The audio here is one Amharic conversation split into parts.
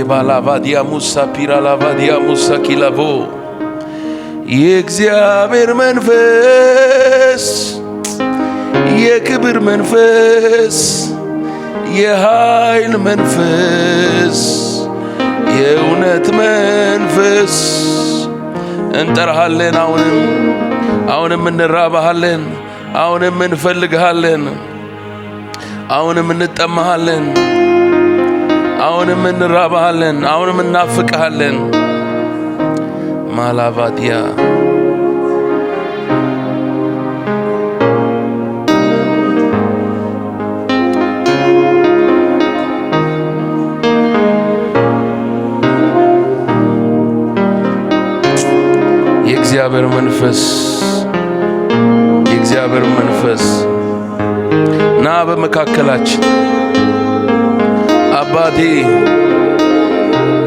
ባላቫዲያ ሙሳ ፒራላቫዲያ ሙሳ ኪላቮ የእግዚአብሔር መንፈስ የክብር መንፈስ የኃይል መንፈስ የእውነት መንፈስ እንጠራሃለን። አሁንም እንራባሃለን፣ አሁንም እንፈልግሃለን፣ አሁንም እንጠማሃለን፣ አሁንም እንራባሃለን፣ አሁንም እናፍቅሃለን። ማላቫዲያ የእግዚአብሔር መንፈስ ና በመካከላችን።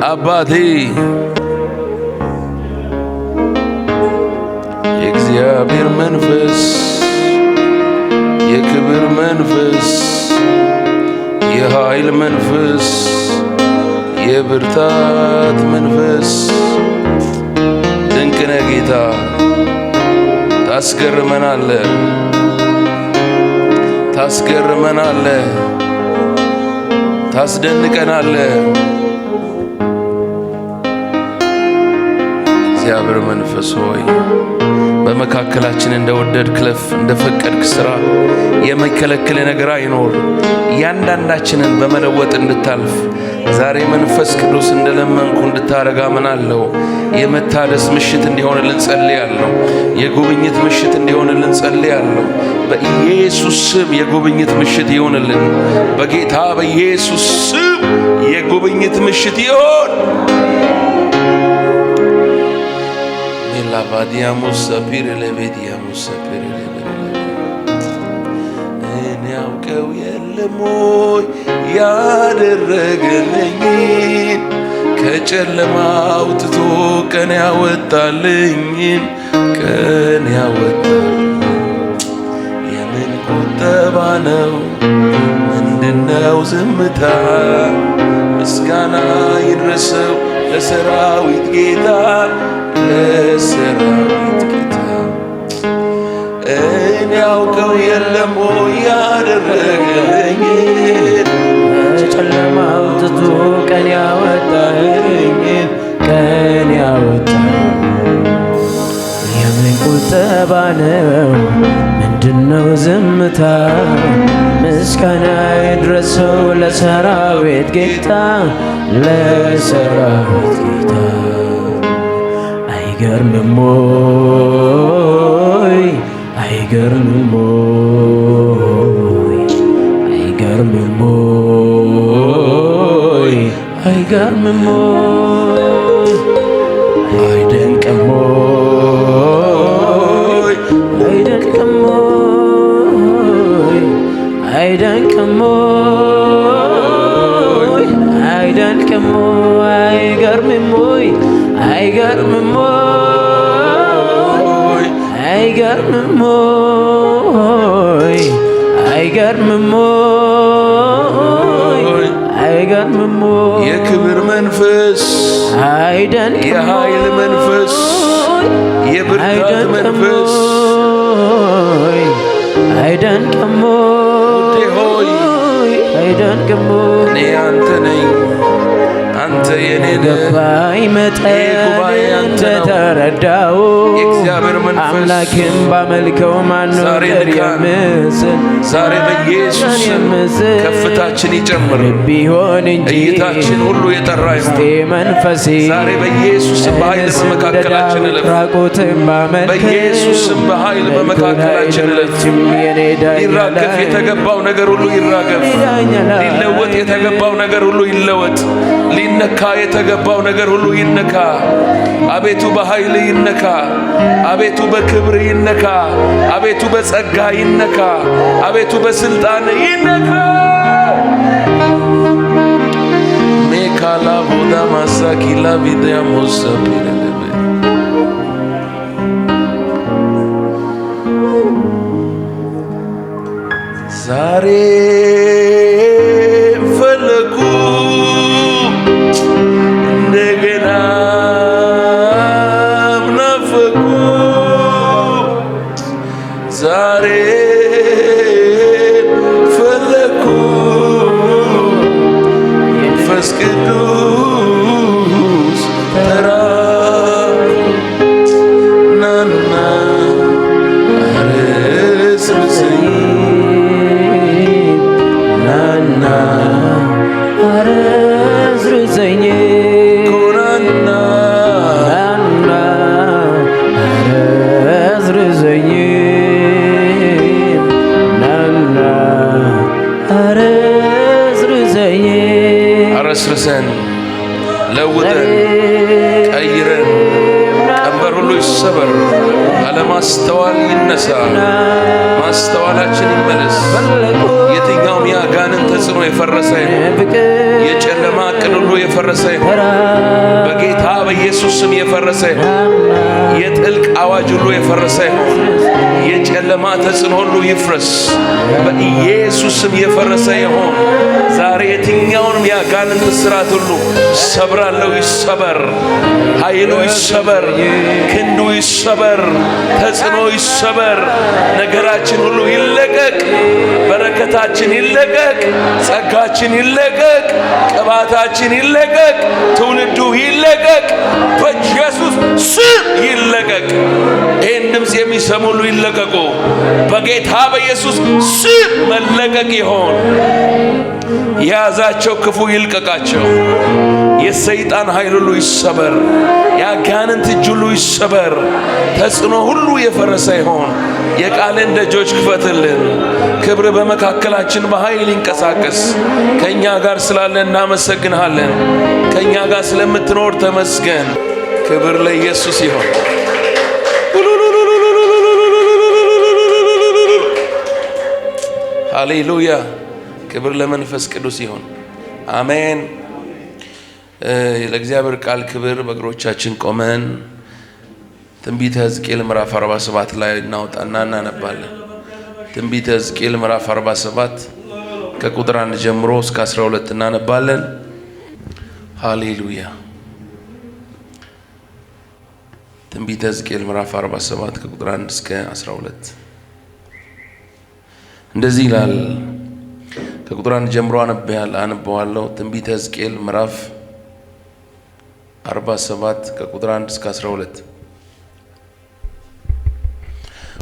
አባቴ የእግዚአብሔር መንፈስ የክብር መንፈስ የኃይል መንፈስ የብርታት መንፈስ ድንቅ ነህ ጌታ። ታስገርመናለህ፣ ታስደንቀናለህ። እግዚአብሔር መንፈስ ሆይ በመካከላችን እንደወደድክ ለፍ፣ እንደፈቀድክ ስራ። የመከለክል ነገር አይኖር። እያንዳንዳችንን በመለወጥ እንድታልፍ ዛሬ መንፈስ ቅዱስ እንደለመንኩ እንድታረጋ ምናለው። የመታደስ ምሽት እንዲሆንልን ጸልያለሁ። የጉብኝት ምሽት እንዲሆንልን ጸልያለሁ። በኢየሱስ ስም የጉብኝት ምሽት ይሆንልን። በጌታ በኢየሱስ ስም የጉብኝት ምሽት ይሆን። ላቫዲያሙስ ሰፒር ለቤዲያሙስ ሰፒር እኔ ያውቀው የለሞይ ያደረገልኝን ከጨለማ አውጥቶ ቀን ያወጣልኝን የምን ቁጠባ ነው? ምንድነው ዝምታ? ምስጋና ይድረሰው ለሰራዊት ጌታ እኔ ያውቀው የለም ያደረገልኝን ከጨለማ አውጥቶ ቀን ያወጣልኝን የምን ቁጠባ ነው? ምንድነው ዝምታ? ምስጋና ይድረሰው ለሰራዊት ጌታ አይገርምም ወይ? አይገርምም ወይ? አይገርምም ወይ? አይገርምም ወይ? አይደንቅም ወይ? አይደንቅም ወይ? አይደንቅም ወይ? አይደንቅም ወይ? አይገርምም ወይ? አይገርምም ወይ? አይገርምም ወይ? አይገርምም ወይ? አይገርምም ወይ? የክብር መንፈስ አይደንቅም የኃይል መንፈስ የብርታት መንፈስ አይደንቅም ሆይ አይደንቅም እኔ አንተ ነኝ አንተ የኔ ገባኝ መጠን እንደተረዳው የእግዚአብሔር መንፈስ አምላክን ባመልከው ማነው የምስል ዛሬ በኢየሱስ ከፍታችን ይጨምር ቢሆን እንጂ እይታችን ሁሉ የጠራ ይሁን መንፈሴ ዛሬ በኢየሱስ በኃይል በመካከላችን እለፍ በኢየሱስ በኃይል በመካከላችን እለፍ ሊራገፍ የተገባው ነገር ሁሉ ይራገፍ ሊለወጥ የተገባው ነገር ሁሉ ይለወጥ ሊነካ የተገባው ነገር ሁሉ ይነካ አቤቱ በኃይል ይነካ አቤቱ በክብር ይነካ አቤቱ በጸጋ ይነካ አቤቱ በስልጣን ይነካ ሜካላ ቦዳ ማሳኪላ ቪዲያ ሞሰፒ ዛሬ ፈለኩ ፈውሰን፣ ለውጠን፣ ቀይረን። ቀንበር ሁሉ ይሰበር፣ አለማስተዋል ይነሳ፣ ማስተዋላችን ይመለስ። የትኛውም የአጋንንት ተጽዕኖ የፈረሰ ይሁን፣ የጨለማ ዕቅድ ሁሉ የፈረሰ ይሁን፣ በጌታ በኢየሱስ ስም የፈረሰ ይሁን። የጥልቅ አዋጅ ሁሉ የፈረሰ ይሁን፣ የጨለማ ተጽዕኖ ሁሉ ይፍረስ፣ በኢየሱስ ስም የፈረሰ ይሁን። ዛሬ የትኛውንም የአጋንንት ስራት ሁሉ ሰብራለሁ፣ ይሰበር፣ ኃይሉ ይሰበር፣ ክንዱ ይሰበር፣ ተጽዕኖ ይሰበር። ነገራችን ሁሉ ይለቀቅ፣ በረከታችን ይለቀቅ፣ ጸጋችን ይለቀቅ፣ ቅባታችን ይለቀቅ፣ ትውልዱ ይለቀቅ፣ በኢየሱስ ስም ይለቀቅ። ይህን ድምፅ የሚሰሙ ሁሉ ይለቀቁ፣ በጌታ በኢየሱስ ስም መለቀቅ ይሆን። የያዛቸው ክፉ ይልቀቃቸው። የሰይጣን ኃይል ሁሉ ይሰበር፣ የአጋንንት እጅ ሁሉ ይሰበር። ተጽዕኖ ሁሉ የፈረሰ ይሆን። የቃልን ደጆች ክፈትልን። ክብር በመካከላችን በኃይል ይንቀሳቀስ። ከእኛ ጋር ስላለ እናመሰግንሃለን። ከእኛ ጋር ስለምትኖር ተመስገን። ክብር ለኢየሱስ ይሆን። ሃሌሉያ። ክብር ለመንፈስ ቅዱስ ይሆን። አሜን። ለእግዚአብሔር ቃል ክብር። በእግሮቻችን ቆመን ትንቢተ ሕዝቅኤል ምዕራፍ 47 ላይ እናውጣና እናነባለን። ትንቢተ ሕዝቅኤል ምዕራፍ 47 ከቁጥር 1 ጀምሮ እስከ 12 እናነባለን። ሃሌሉያ። ትንቢተ ሕዝቅኤል ምዕራፍ 47 ከቁጥር 1 እስከ 12 እንደዚህ ይላል። ከቁጥር 1 ጀምሮ አነበዋለሁ። ትንቢተ ሕዝቅኤል ምዕራፍ 47 ከቁጥር 1 እስከ 12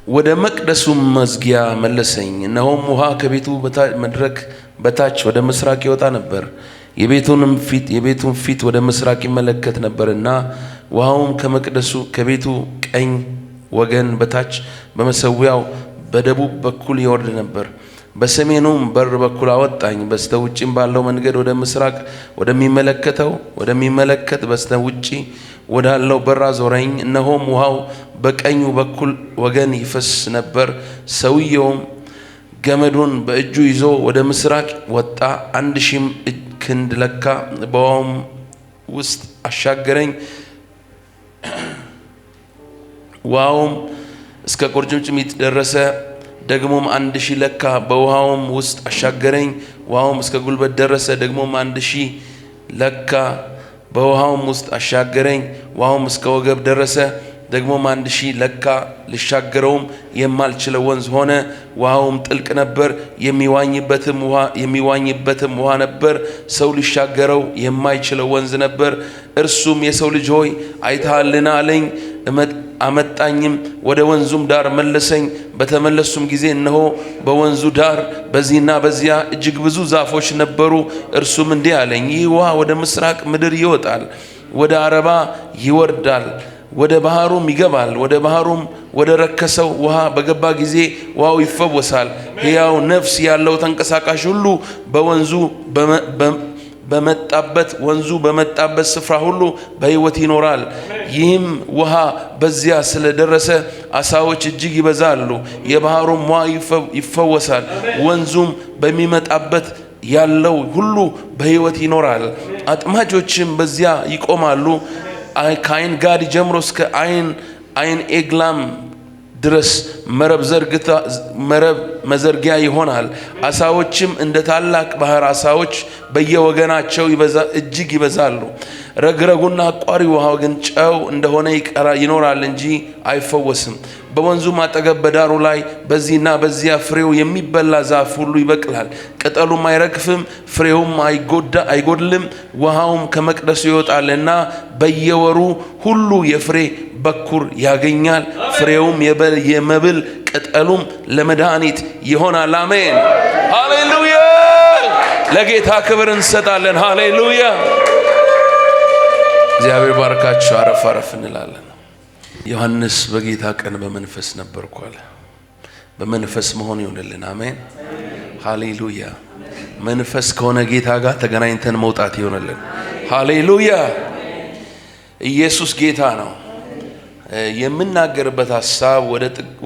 ወደ መቅደሱም መዝጊያ መለሰኝ፣ እነሆም ውሃ ከቤቱ መድረክ በታች ወደ ምስራቅ ይወጣ ነበር። የቤቱን ፊት ወደ ምስራቅ ይመለከት ነበርና ውሃውም ከመቅደሱ ከቤቱ ቀኝ ወገን በታች በመሰዊያው በደቡብ በኩል ይወርድ ነበር። በሰሜኑም በር በኩል አወጣኝ። በስተ ውጭም ባለው መንገድ ወደ ምስራቅ ወደሚመለከት በስተ ውጭ ወዳለው በር አዞረኝ። እነሆም ውሃው በቀኙ በኩል ወገን ይፈስ ነበር። ሰውየውም ገመዱን በእጁ ይዞ ወደ ምስራቅ ወጣ፣ 1000 ክንድ ለካ፣ በውሃውም ውስጥ አሻገረኝ። ውሃውም እስከ ቁርጭምጭሚት ደረሰ። ደግሞም 1000 ለካ፣ በውሃውም ውስጥ አሻገረኝ። ውሃውም እስከ ጉልበት ደረሰ። ደግሞም 1000 ለካ፣ በውሃውም ውስጥ አሻገረኝ። ውሃውም እስከ ወገብ ደረሰ። ደግሞም 1000 ለካ፣ ልሻገረውም የማልችለው ወንዝ ሆነ። ውሃውም ጥልቅ ነበር፣ የሚዋኝበትም ውሃ ነበር። ሰው ሊሻገረው የማይችለው ወንዝ ነበር። እርሱም የሰው ልጅ ሆይ አይተሃልን አለኝ። አመጣኝም፣ ወደ ወንዙም ዳር መለሰኝ። በተመለሱም ጊዜ እነሆ በወንዙ ዳር በዚህና በዚያ እጅግ ብዙ ዛፎች ነበሩ። እርሱም እንዲህ አለኝ፣ ይህ ውሃ ወደ ምስራቅ ምድር ይወጣል፣ ወደ አረባ ይወርዳል፣ ወደ ባህሩም ይገባል። ወደ ባህሩም ወደ ረከሰው ውሃ በገባ ጊዜ ውሃው ይፈወሳል። ሕያው ነፍስ ያለው ተንቀሳቃሽ ሁሉ በወንዙ በመጣበት ስፍራ ሁሉ በሕይወት ይኖራል። ይህም ውሃ በዚያ ስለደረሰ አሳዎች እጅግ ይበዛሉ፣ የባህሩም ውሃ ይፈወሳል። ወንዙም በሚመጣበት ያለው ሁሉ በሕይወት ይኖራል። አጥማጆችም በዚያ ይቆማሉ። ከአይን ጋዲ ጀምሮ እስከ አይን ኤግላም ድረስ መረብ መዘርጊያ ይሆናል። አሳዎችም እንደ ታላቅ ባህር አሳዎች በየወገናቸው እጅግ ይበዛሉ። ረግረጉና አቋሪ ውሃው ግን ጨው እንደሆነ ይኖራል እንጂ አይፈወስም። በወንዙም አጠገብ በዳሩ ላይ በዚህና በዚያ ፍሬው የሚበላ ዛፍ ሁሉ ይበቅላል። ቅጠሉም አይረግፍም፣ ፍሬውም አይጎድልም። ውሃውም ከመቅደሱ ይወጣልና በየወሩ ሁሉ የፍሬ በኩር ያገኛል። ፍሬውም የመብል ቅጠሉም ለመድኃኒት ይሆናል። አሜን፣ ሃሌሉያ። ለጌታ ክብር እንሰጣለን። ሃሌሉያ። እግዚአብሔር ባርካችሁ። አረፍ አረፍ እንላለን። ዮሐንስ በጌታ ቀን በመንፈስ ነበርኩ አለ። በመንፈስ መሆን ይሆንልን። አሜን፣ ሃሌሉያ። መንፈስ ከሆነ ጌታ ጋር ተገናኝተን መውጣት ይሆነልን። ሃሌሉያ! ኢየሱስ ጌታ ነው። የምናገርበት ሐሳብ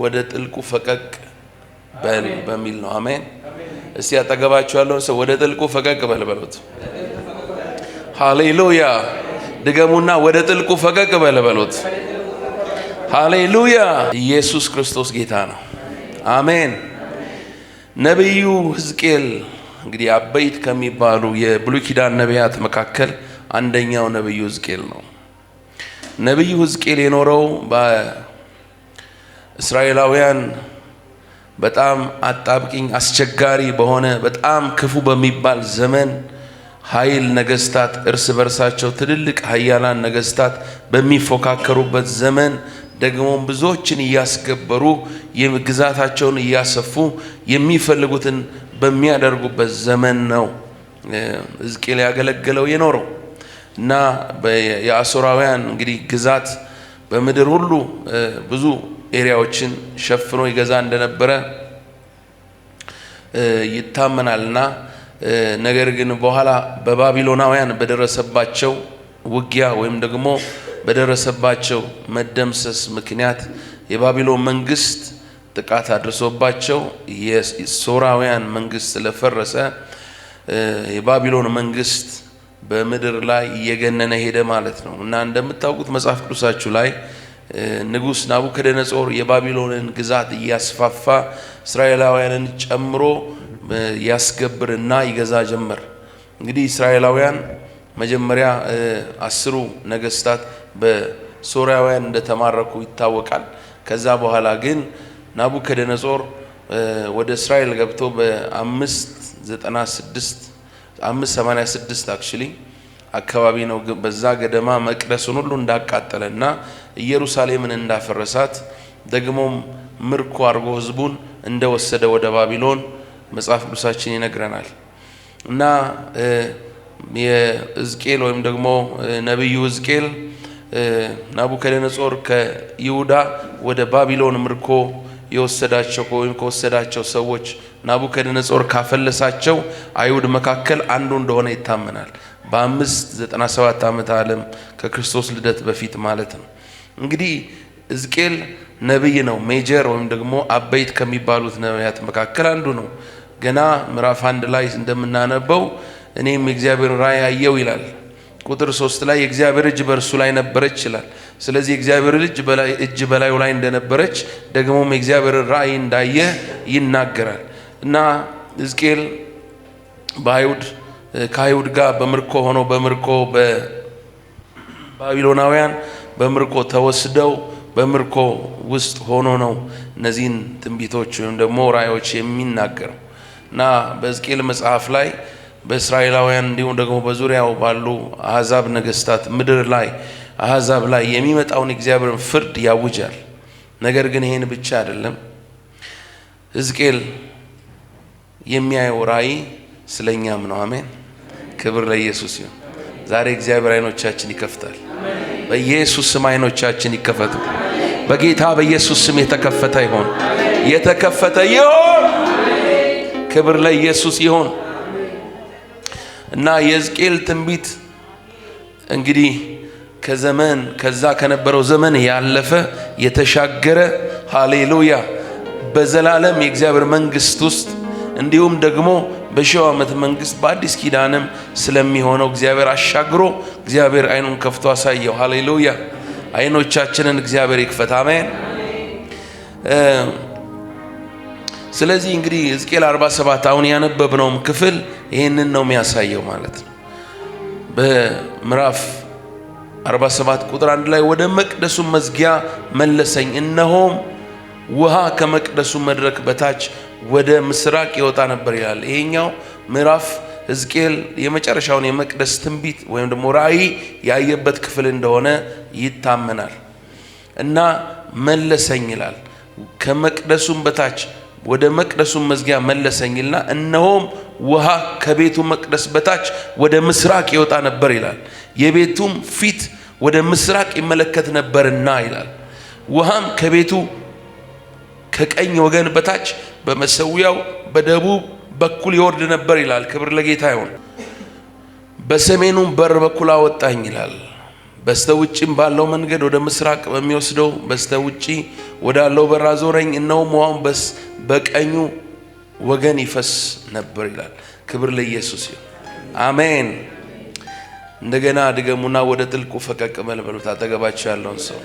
ወደ ጥልቁ ፈቀቅ በል በሚል ነው። አሜን። እስቲ አጠገባችሁ ያለውን ሰው ወደ ጥልቁ ፈቀቅ በል በሉት። ሃሌሉያ! ድገሙና ወደ ጥልቁ ፈቀቅ በል በሉት። ሃሌሉያ! ኢየሱስ ክርስቶስ ጌታ ነው። አሜን። ነቢዩ ሕዝቅኤል እንግዲህ አበይት ከሚባሉ የብሉይ ኪዳን ነቢያት መካከል አንደኛው ነቢዩ ሕዝቅኤል ነው። ነቢዩ ሕዝቅኤል የኖረው በእስራኤላውያን በጣም አጣብቂኝ አስቸጋሪ በሆነ በጣም ክፉ በሚባል ዘመን ኃይል ነገስታት እርስ በርሳቸው ትልልቅ ኃያላን ነገስታት በሚፎካከሩበት ዘመን ደግሞም ብዙዎችን እያስገበሩ ግዛታቸውን እያሰፉ የሚፈልጉትን በሚያደርጉበት ዘመን ነው ሕዝቅኤል ያገለገለው የኖረው እና የአሦራውያን እንግዲህ ግዛት በምድር ሁሉ ብዙ ኤሪያዎችን ሸፍኖ ይገዛ እንደነበረ ይታመናልና ነገር ግን በኋላ በባቢሎናውያን በደረሰባቸው ውጊያ ወይም ደግሞ በደረሰባቸው መደምሰስ ምክንያት የባቢሎን መንግስት ጥቃት አድርሶባቸው የሶራውያን መንግስት ስለፈረሰ የባቢሎን መንግስት በምድር ላይ እየገነነ ሄደ ማለት ነው እና እንደምታውቁት መጽሐፍ ቅዱሳችሁ ላይ ንጉስ ናቡከደነጾር የባቢሎንን ግዛት እያስፋፋ እስራኤላውያንን ጨምሮ ያስገብርና ይገዛ ጀመር። እንግዲህ እስራኤላውያን መጀመሪያ 10 ነገስታት በሶርያውያን እንደተማረኩ ይታወቃል። ከዛ በኋላ ግን ናቡከደነጾር ወደ እስራኤል ገብቶ በ586 አክቹሊ አካባቢ ነው በዛ ገደማ መቅደሱን ሁሉ እንዳቃጠለና ኢየሩሳሌምን እንዳፈረሳት ደግሞም ምርኮ አርጎ ህዝቡን እንደወሰደ ወደ ባቢሎን መጽሐፍ ቅዱሳችን ይነግረናል። እና የሕዝቅኤል ወይም ደግሞ ነብዩ ሕዝቅኤል ናቡከደነጾር ከይሁዳ ወደ ባቢሎን ምርኮ የወሰዳቸው ወይም ከወሰዳቸው ሰዎች ናቡከደነጾር ካፈለሳቸው አይሁድ መካከል አንዱ እንደሆነ ይታመናል። በ597 ዓመተ ዓለም ከክርስቶስ ልደት በፊት ማለት ነው። እንግዲህ ሕዝቅኤል ነብይ ነው። ሜጀር ወይም ደግሞ አበይት ከሚባሉት ነቢያት መካከል አንዱ ነው። ገና ምዕራፍ 1 ላይ እንደምናነበው እኔም የእግዚአብሔር ራእይ አየው ይላል። ቁጥር 3 ላይ የእግዚአብሔር እጅ በእርሱ ላይ ነበረች ይላል። ስለዚህ የእግዚአብሔር እጅ በላዩ ላይ እንደነበረች ደግሞም የእግዚአብሔር ራእይ እንዳየ ይናገራል። እና ሕዝቅኤል ከአይሁድ ጋር በምርኮ ሆኖ በባቢሎናውያን በምርኮ ተወስደው በምርኮ ውስጥ ሆኖ ነው እነዚህን ትንቢቶች ወይም ደግሞ ራእዮች የሚናገረው። እና በሕዝቅኤል መጽሐፍ ላይ በእስራኤላውያን እንዲሁም ደግሞ በዙሪያው ባሉ አሕዛብ ነገስታት ምድር ላይ አሕዛብ ላይ የሚመጣውን እግዚአብሔርን ፍርድ ያውጃል። ነገር ግን ይሄን ብቻ አይደለም። ሕዝቅኤል የሚያየው ራእይ ስለኛም ነው። አሜን። ክብር ለኢየሱስ ይሁን። ዛሬ እግዚአብሔር አይኖቻችን ይከፍታል። በኢየሱስ ስም አይኖቻችን ይከፈቱ። በጌታ በኢየሱስ ስም የተከፈተ ይሆን፣ የተከፈተ ይሆን። ክብር ለኢየሱስ ይሁን። እና የሕዝቅኤል ትንቢት እንግዲህ ከዛ ከነበረው ዘመን ያለፈ የተሻገረ ሃሌሉያ በዘላለም የእግዚአብሔር መንግስት ውስጥ እንዲሁም ደግሞ በሺው ዓመት መንግስት በአዲስ ኪዳንም ስለሚሆነው እግዚአብሔር አሻግሮ እግዚአብሔር አይኑን ከፍቶ አሳየው። ሃሌሉያ! አይኖቻችንን እግዚአብሔር ይክፈት። አሜን። ስለዚህ እንግዲህ ሕዝቅኤል 47 አሁን ያነበብነውም ክፍል ይሄንን ነው የሚያሳየው ማለት ነው። በምዕራፍ 47 ቁጥር 1 ላይ ወደ መቅደሱ መዝጊያ መለሰኝ፣ እነሆም ውሃ ከመቅደሱ መድረክ በታች ወደ ምስራቅ ይወጣ ነበር ይላል። ይሄኛው ምዕራፍ ሕዝቅኤል የመጨረሻውን የመቅደስ ትንቢት ወይም ደግሞ ራእይ ያየበት ክፍል እንደሆነ ይታመናል። እና መለሰኝ ይላል። ከመቅደሱም በታች ወደ መቅደሱ መዝጊያ መለሰኝና እነሆም ውሃ ከቤቱ መቅደስ በታች ወደ ምስራቅ ይወጣ ነበር ይላል። የቤቱም ፊት ወደ ምስራቅ ይመለከት ነበርና ይላል። ውሃም ከቤቱ ከቀኝ ወገን በታች በመሰዊያው በደቡብ በኩል ይወርድ ነበር ይላል። ክብር ለጌታ ይሁን። በሰሜኑም በር በኩል አወጣኝ ይላል። በስተውጭም ባለው መንገድ ወደ ምስራቅ በሚወስደው በስተውጪ ወዳለው በር አዞረኝ። እነሆም ውሃው በቀኙ ወገን ይፈስ ነበር ይላል። ክብር ለኢየሱስ ይሁን። አሜን። እንደገና ድገሙና ወደ ጥልቁ ፈቀቅ በሉት አጠገባችሁ ያለውን ሰው።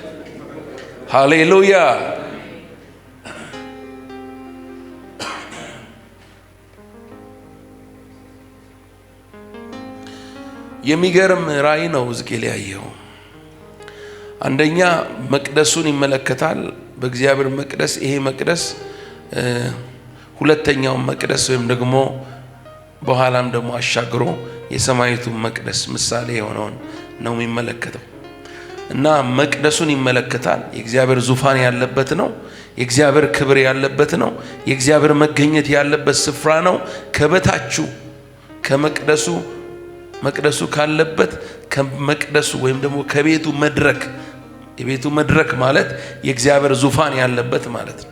ሃሌሉያ። የሚገርም ራእይ ነው ሕዝቅኤል ያየው። አንደኛ መቅደሱን ይመለከታል። በእግዚአብሔር መቅደስ፣ ይሄ መቅደስ ሁለተኛው መቅደስ ወይም ደግሞ በኋላም ደግሞ አሻግሮ የሰማይቱ መቅደስ ምሳሌ የሆነውን ነው የሚመለከተው። እና መቅደሱን ይመለከታል። የእግዚአብሔር ዙፋን ያለበት ነው። የእግዚአብሔር ክብር ያለበት ነው። የእግዚአብሔር መገኘት ያለበት ስፍራ ነው። ከበታቹ ከመቅደሱ መቅደሱ ካለበት ከመቅደሱ ወይም ደግሞ ከቤቱ መድረክ፣ የቤቱ መድረክ ማለት የእግዚአብሔር ዙፋን ያለበት ማለት ነው።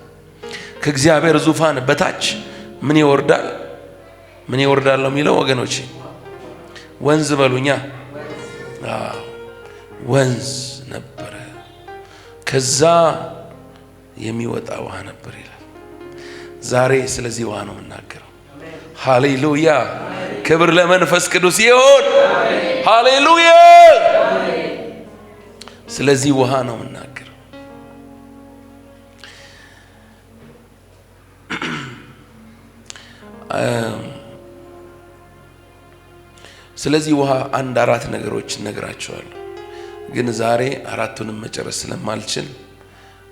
ከእግዚአብሔር ዙፋን በታች ምን ይወርዳል? ምን ይወርዳል ነው የሚለው ወገኖቼ? ወንዝ በሉኛ። ወንዝ ነበረ፣ ከዛ የሚወጣ ውሃ ነበር ይላል። ዛሬ ስለዚህ ውሃ ነው የምናገረው። ሃሌሉያ። ክብር ለመንፈስ ቅዱስ ይሁን። ሃሌሉያ። ስለዚህ ውሃ ነው የምናገረው። ስለዚህ ውሃ አንድ አራት ነገሮች እነግራቸዋለሁ፣ ግን ዛሬ አራቱንም መጨረስ ስለማልችል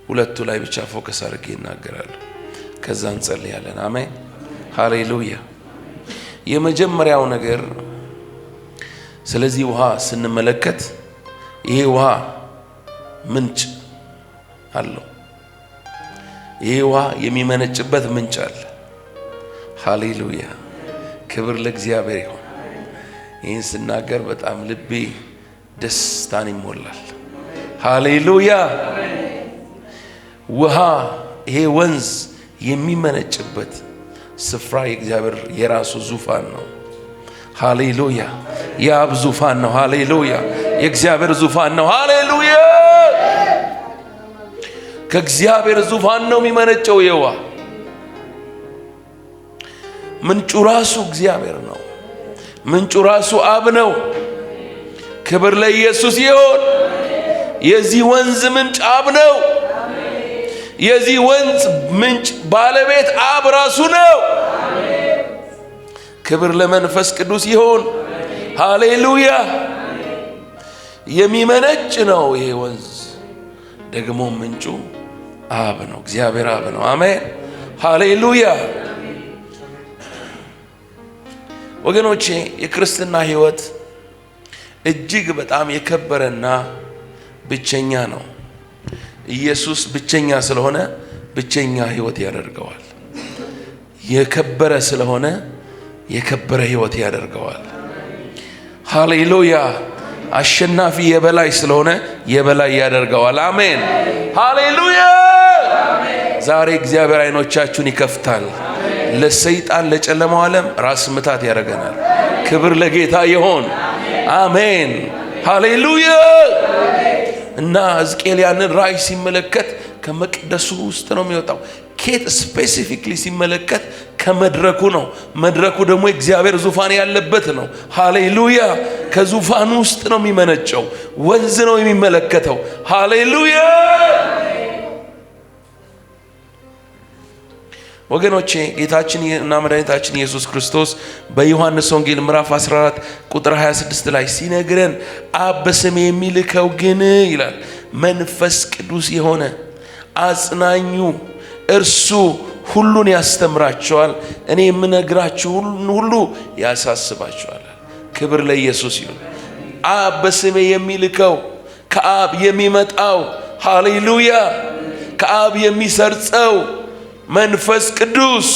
ሁለቱ ላይ ብቻ ፎከስ አድርጌ እናገራለሁ። ከዛ እንጸልያለን። አሜን። ሃሌሉያ። የመጀመሪያው ነገር ስለዚህ ውሃ ስንመለከት ይሄ ውሃ ምንጭ አለው። ይሄ ውሃ የሚመነጭበት ምንጭ አለ። ሃሌሉያ። ክብር ለእግዚአብሔር ይሁን። ይህን ስናገር በጣም ልቤ ደስታን ይሞላል። ሃሌሉያ። ውሃ ይሄ ወንዝ የሚመነጭበት ስፍራ የእግዚአብሔር የራሱ ዙፋን ነው። ሃሌሉያ። የአብ ዙፋን ነው። ሃሌሉያ። የእግዚአብሔር ዙፋን ነው። ሃሌሉያ። ከእግዚአብሔር ዙፋን ነው የሚመነጨው የውሃ ምንጩ ራሱ እግዚአብሔር ነው። ምንጩ ራሱ አብ ነው። ክብር ለኢየሱስ ይሁን። የዚህ ወንዝ ምንጭ አብ ነው። የዚህ ወንዝ ምንጭ ባለቤት አብ ራሱ ነው። ክብር ለመንፈስ ቅዱስ ይሁን። ሃሌሉያ። የሚመነጭ ነው ይሄ ወንዝ፣ ደግሞ ምንጩ አብ ነው። እግዚአብሔር አብ ነው። አሜን። ሃሌሉያ። ወገኖቼ የክርስትና ሕይወት እጅግ በጣም የከበረና ብቸኛ ነው። ኢየሱስ ብቸኛ ስለሆነ ብቸኛ ሕይወት ያደርገዋል። የከበረ ስለሆነ የከበረ ሕይወት ያደርገዋል። ሃሌሉያ። አሸናፊ የበላይ ስለሆነ የበላይ ያደርገዋል። አሜን። ሃሌሉያ። ዛሬ እግዚአብሔር አይኖቻችሁን ይከፍታል። ለሰይጣን ለጨለማው ዓለም ራስ ምታት ያደርገናል። ክብር ለጌታ ይሁን። አሜን። ሃሌሉያ። እና ሕዝቅኤል ያንን ራእይ ሲመለከት ከመቅደሱ ውስጥ ነው የሚወጣው። ኬት ስፔሲፊክሊ ሲመለከት ከመድረኩ ነው። መድረኩ ደግሞ እግዚአብሔር ዙፋን ያለበት ነው። ሃሌሉያ። ከዙፋኑ ውስጥ ነው የሚመነጨው። ወንዝ ነው የሚመለከተው። ሃሌሉያ። ወገኖቼ ጌታችን እና መድኃኒታችን ኢየሱስ ክርስቶስ በዮሐንስ ወንጌል ምዕራፍ 14 ቁጥር 26 ላይ ሲነግረን አብ በስሜ የሚልከው ግን ይላል መንፈስ ቅዱስ የሆነ አጽናኙ እርሱ ሁሉን ያስተምራቸዋል፣ እኔ የምነግራችሁ ሁሉ ያሳስባችኋል። ክብር ለኢየሱስ ይሁን። አብ በስሜ የሚልከው ከአብ የሚመጣው ሃሌሉያ፣ ከአብ የሚሰርጸው መንፈስ ቅዱስ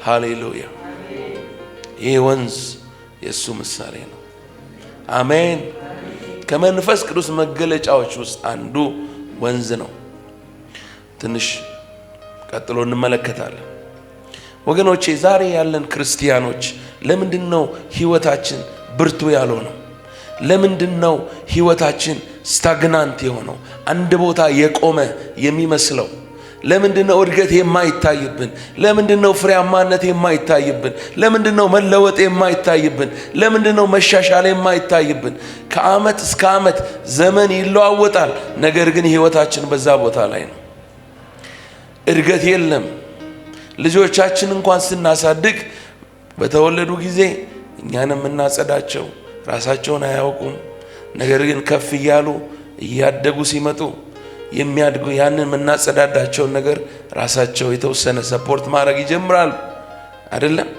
ሃሌሉያ። ይህ ወንዝ የእሱ ምሳሌ ነው። አሜን። ከመንፈስ ቅዱስ መገለጫዎች ውስጥ አንዱ ወንዝ ነው። ትንሽ ቀጥሎ እንመለከታለን። ወገኖቼ ዛሬ ያለን ክርስቲያኖች ለምንድነው ህይወታችን ብርቱ ያልሆነው? ለምንድነው ህይወታችን ስታግናንት የሆነው? አንድ ቦታ የቆመ የሚመስለው? ለምንድነው እድገት የማይታይብን? ለምንድነው ፍሬያማነት የማይታይብን? ለምንድነው መለወጥ የማይታይብን? ለምንድነው መሻሻል የማይታይብን? ከዓመት እስከ ዓመት ዘመን ይለዋወጣል፣ ነገር ግን ህይወታችን በዛ ቦታ ላይ ነው። እድገት የለም። ልጆቻችን እንኳን ስናሳድግ በተወለዱ ጊዜ እኛንም እናጸዳቸው፣ ራሳቸውን አያውቁም። ነገር ግን ከፍ እያሉ እያደጉ ሲመጡ የሚያድጉ ያንን የምናጸዳዳቸውን ነገር ራሳቸው የተወሰነ ሰፖርት ማድረግ ይጀምራሉ አይደለም?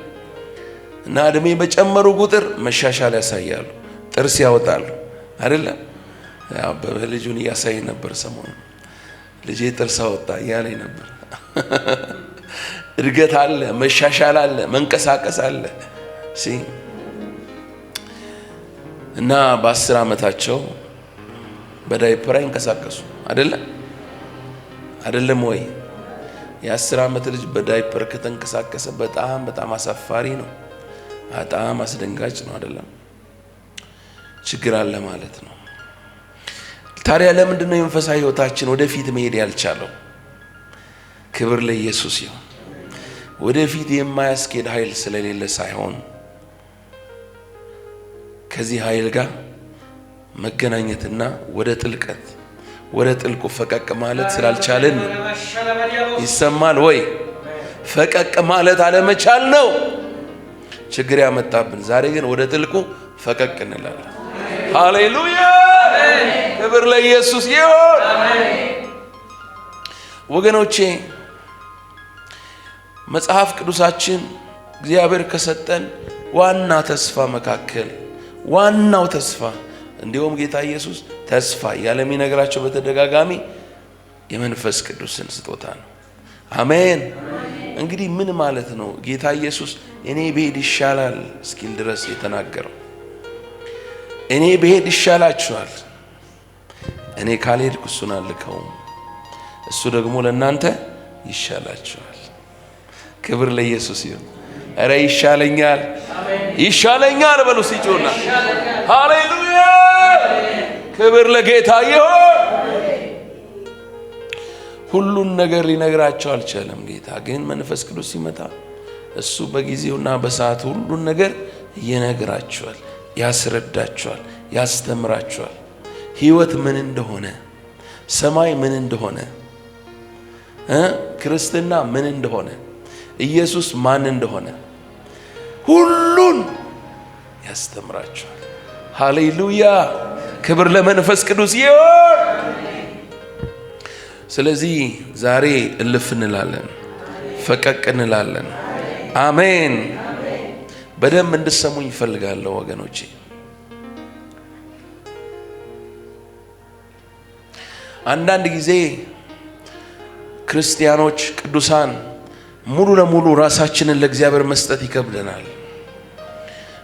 እና እድሜ በጨመሩ ቁጥር መሻሻል ያሳያሉ፣ ጥርስ ያወጣሉ አይደለም? ያው በልጁን እያሳይ ነበር ሰሞኑን፣ ልጄ ጥርስ አወጣ እያለኝ ነበር። እድገት አለ፣ መሻሻል አለ፣ መንቀሳቀስ አለ። እና በ10 ዓመታቸው በዳይፐር አይንቀሳቀሱ አይደለም ወይ? የ10 ዓመት ልጅ በዳይፐር ከተንቀሳቀሰ በጣም አሳፋሪ ነው፣ በጣም አስደንጋጭ ነው አይደለም? ችግር አለ ማለት ነው። ታዲያ ለምንድነው የመንፈሳዊ ህይወታችን ወደፊት መሄድ ያልቻለው? ክብር ለኢየሱስ ይሁን። ወደፊት የማያስኬድ ኃይል ስለሌለ ሳይሆን ከዚህ ኃይል ጋር መገናኘትና ወደ ጥልቁ ፈቀቅ ማለት ስላልቻለን ይሰማል ወይ? ፈቀቅ ማለት አለመቻል ነው ችግር ያመጣብን። ዛሬ ግን ወደ ጥልቁ ፈቀቅ እንላለን። ሃሌሉያ! ክብር ለኢየሱስ ይሁን። ወገኖቼ መጽሐፍ ቅዱሳችን እግዚአብሔር ከሰጠን ዋና ተስፋ መካከል ዋናው ተስፋ እንዲሁም ጌታ ኢየሱስ ተስፋ ያለ የሚነግራቸው በተደጋጋሚ የመንፈስ ቅዱስን ስጦታ ነው። አሜን። እንግዲህ ምን ማለት ነው? ጌታ ኢየሱስ እኔ ብሄድ ይሻላል እስኪል ድረስ የተናገረው እኔ ብሄድ ይሻላችኋል፣ እኔ ካልሄድኩ እሱን አልልከውም፣ እሱ ደግሞ ለእናንተ ይሻላችኋል። ክብር ለኢየሱስ ይሁን። ኧረ ይሻለኛል፣ ይሻለኛል በሉ ሲጮና ሃሌሉያ! ክብር ለጌታ ይሁን። ሁሉን ነገር ሊነግራቸው አልቻለም ጌታ። ግን መንፈስ ቅዱስ ሲመጣ እሱ በጊዜውና በሰዓቱ ሁሉን ነገር ይነግራቸዋል፣ ያስረዳቸዋል፣ ያስተምራቸዋል። ህይወት ምን እንደሆነ፣ ሰማይ ምን እንደሆነ፣ ክርስትና ምን እንደሆነ፣ ኢየሱስ ማን እንደሆነ ሁሉን ያስተምራቸዋል። ሃሌሉያ! ክብር ለመንፈስ ቅዱስ ይሁን። ስለዚህ ዛሬ እልፍ እንላለን፣ ፈቀቅ እንላለን። አሜን። በደንብ እንድሰሙኝ እፈልጋለሁ ወገኖቼ። አንዳንድ ጊዜ ክርስቲያኖች ቅዱሳን ሙሉ ለሙሉ ራሳችንን ለእግዚአብሔር መስጠት ይከብደናል።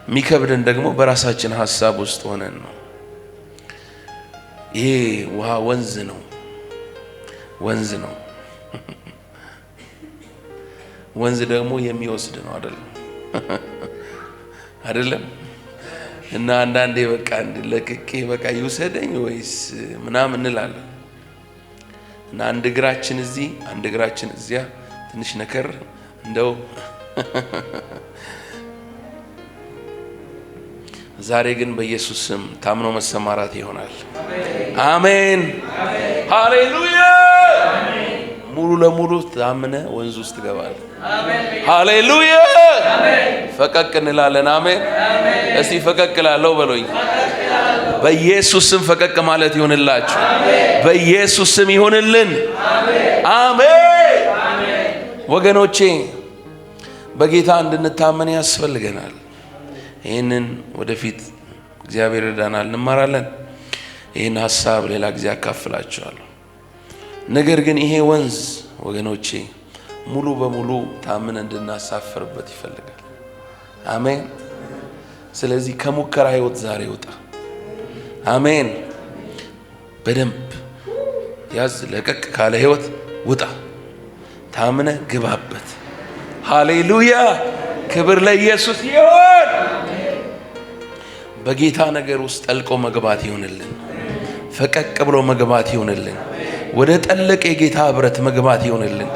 የሚከብደን ደግሞ በራሳችን ሐሳብ ውስጥ ሆነን ነው። ይሄ ውሃ ወንዝ ነው። ወንዝ ደግሞ የሚወስድ ነው አይደለም? እና አንዳንዴ በቃ ለቅቄ በቃ ይውሰደኝ ወይስ ምናምን እንላለን። እና አንድ እግራችን እዚህ አንድ እግራችን እዚያ ትንሽ ነከር እንደው ዛሬ ግን በኢየሱስ ስም ታምኖ መሰማራት ይሆናል። አሜን፣ ሃሌሉያ። ሙሉ ለሙሉ ታምነ ወንዝ ውስጥ ትገባለህ። ሃሌሉያ። ፈቀቅ እንላለን። አሜን። እስቲ ፈቀቅ እላለሁ በሉኝ። በኢየሱስ ስም ፈቀቅ ማለት ይሆንላችሁ። በኢየሱስ ስም ይሆንልን። አሜን። ወገኖቼ በጌታ እንድንታመን ያስፈልገናል። ይህንን ወደፊት እግዚአብሔር ይረዳናል፣ እንማራለን። ይህን ሐሳብ ሌላ ጊዜ አካፍላችኋለሁ። ነገር ግን ይሄ ወንዝ ወገኖቼ ሙሉ በሙሉ ታምነ እንድናሳፍርበት ይፈልጋል። አሜን። ስለዚህ ከሙከራ ህይወት ዛሬ ውጣ። አሜን። በደንብ ያዝ ለቀቅ ካለ ህይወት ውጣ። ታምነ ግባበት። ሃሌሉያ! ክብር ለኢየሱስ ይሁን። በጌታ ነገር ውስጥ ጠልቆ መግባት ይሁንልን። ፈቀቅ ብሎ መግባት ይሁንልን። ወደ ጠለቀ የጌታ ህብረት መግባት ይሁንልን።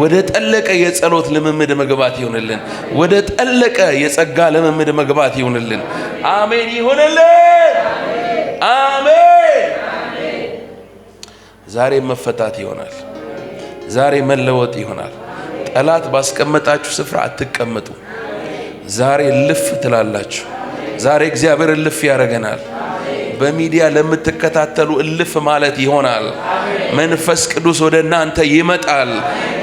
ወደ ጠለቀ የጸሎት ልምምድ መግባት ይሁንልን። ወደ ጠለቀ የጸጋ ልምምድ መግባት ይሁንልን። አሜን ይሁንልን። አሜን። ዛሬ መፈታት ይሆናል። ዛሬ መለወጥ ይሆናል። ጠላት ባስቀመጣችሁ ስፍራ አትቀመጡ። ዛሬ ልፍ ትላላችሁ። ዛሬ እግዚአብሔር ልፍ ያደርገናል። በሚዲያ ለምትከታተሉ እልፍ ማለት ይሆናል። መንፈስ ቅዱስ ወደ እናንተ ይመጣል።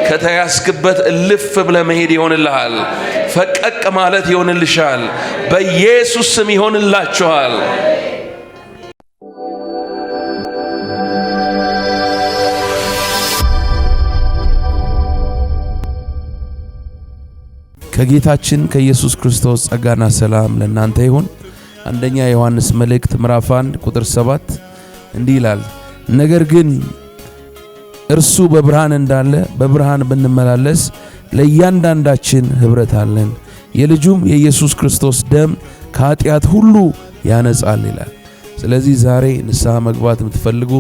ከተያዝክበት እልፍ ብለህ መሄድ ይሆንልሃል። ፈቀቅ ማለት ይሆንልሻል። በኢየሱስ ስም ይሆንላችኋል። ከጌታችን ከኢየሱስ ክርስቶስ ጸጋና ሰላም ለእናንተ ይሁን። አንደኛ ዮሐንስ መልእክት ምዕራፍ 1 ቁጥር 7 እንዲህ ይላል፣ ነገር ግን እርሱ በብርሃን እንዳለ በብርሃን ብንመላለስ ለእያንዳንዳችን ኅብረት አለን፣ የልጁም የኢየሱስ ክርስቶስ ደም ከኃጢአት ሁሉ ያነጻል ይላል። ስለዚህ ዛሬ ንስሐ መግባት የምትፈልጉ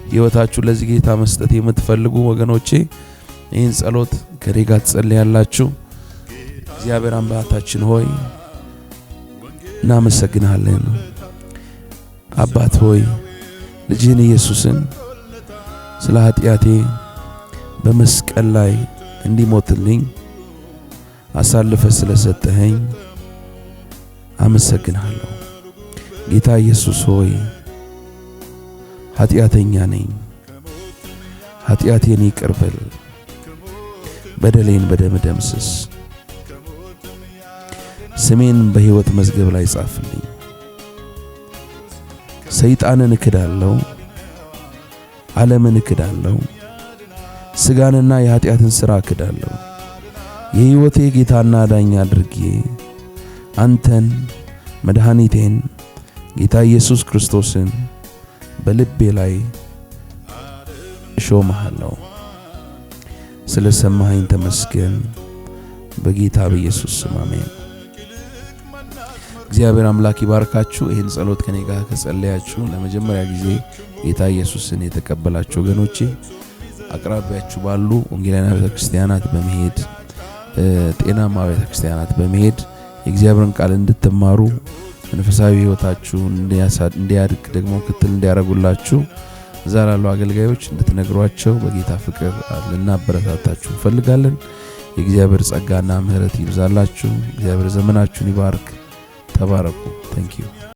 ሕይወታችሁ ለዚህ ጌታ መስጠት የምትፈልጉ ወገኖቼ ይህን ጸሎት ከኔ ጋር ትጸልያላችሁ። እግዚአብሔር አምላካችን ሆይ እናመሰግናለን። አባት ሆይ ልጅህን ኢየሱስን ስለ ኃጢአቴ በመስቀል ላይ እንዲሞትልኝ አሳልፈ ስለሰጠኸኝ አመሰግናለሁ። ጌታ ኢየሱስ ሆይ ኃጢአተኛ ነኝ፣ ኃጢአቴን ይቅር በል፣ በደሌን በደም ደምስስ፣ ስሜን በሕይወት መዝገብ ላይ ጻፍልኝ። ሰይጣንን እክዳለሁ፣ ዓለምን እክዳለሁ፣ ሥጋንና የኃጢአትን ሥራ እክዳለሁ። የሕይወቴ ጌታና ዳኛ አድርጌ አንተን መድኃኒቴን ጌታ ኢየሱስ ክርስቶስን በልቤ ላይ እሾምሃለሁ። ስለ ሰማኸኝ ተመስገን። በጌታ በኢየሱስ ስም አሜን። እግዚአብሔር አምላክ ይባርካችሁ። ይህን ጸሎት ከኔ ጋር ከጸለያችሁ ለመጀመሪያ ጊዜ ጌታ ኢየሱስን የተቀበላችሁ ወገኖቼ አቅራቢያችሁ ባሉ ወንጌላውያን ቤተክርስቲያናት በመሄድ ጤናማ ቤተክርስቲያናት በመሄድ የእግዚአብሔርን ቃል እንድትማሩ መንፈሳዊ ሕይወታችሁ እንዲያድግ ደግሞ ክትል እንዲያረጉላችሁ እዛ ላሉ አገልጋዮች እንድትነግሯቸው በጌታ ፍቅር ልናበረታታችሁ እንፈልጋለን። የእግዚአብሔር ጸጋና ምሕረት ይብዛላችሁ። እግዚአብሔር ዘመናችሁን ይባርክ። ተባረኩ። ታንክ ዩ